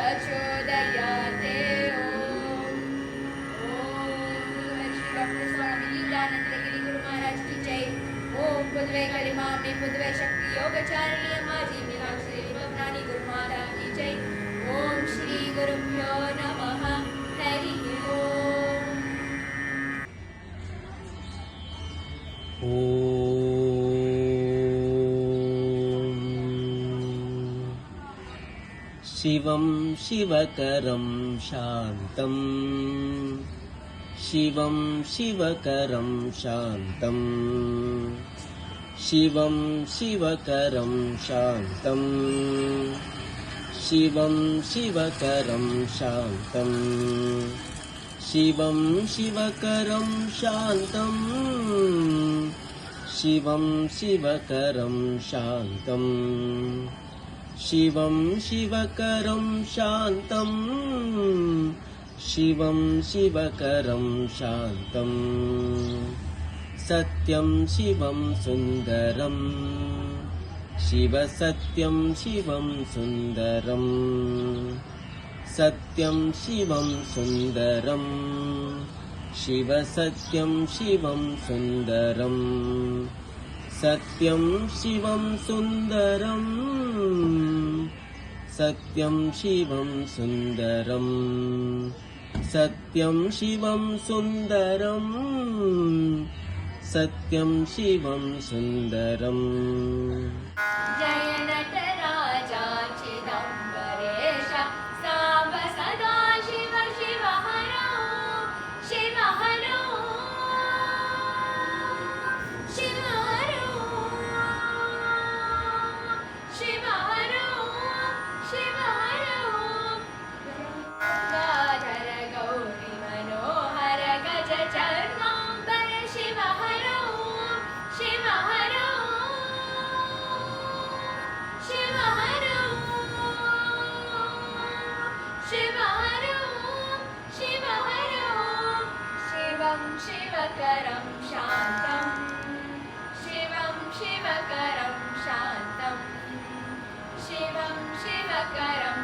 प्रचोदयाते। Doctor स्वामी लीलानंद गिरी गुरु महाराज की जय। ओम पुदुवै कलिमामणि पुदुवै शक्ति योगचारिणी अम्माजी मीनाक्षी भवनानी गुरु माता की जय। ओम श्री गुरुभ्यो नमः। हरि ओम। शिवं शिवकरं शान्तं शिवं शिवकरं शान्तं शिवं शिवकरं शान्तं शिवं शिवकरं शान्तं शिवं शिवकरं शान्तं शिवं शिवकरं शान्तं शिवं शिवकरं शान्तं शिवं शिवकरं शान्तं सत्यं शिवं सुन्दरं शिव सत्यं शिवं सुन्दरं सत्यं शिवं सुन्दरं शिव सत्यं शिवं सुन्दरं सत्यं शिवं सुन्दरं सत्यं शिवं सुन्दरं सत्यं शिवं सुन्दरं सत्यं शिवं सुन्दरं। जय नटराजा चिदम्बरेश साम्ब सदा शिव शिव हरो शिव हरो शिव हरो शिव हरो शिव हरो। गंगाधर गौरी मनोहर गज चरणाम्बर शिव हरो शिव हरो शिव हरो शिव हरो शिव हरो। शिवं शिवकरं शान्तं शिवं शिवकरं शान्तं शिवं शिवकरं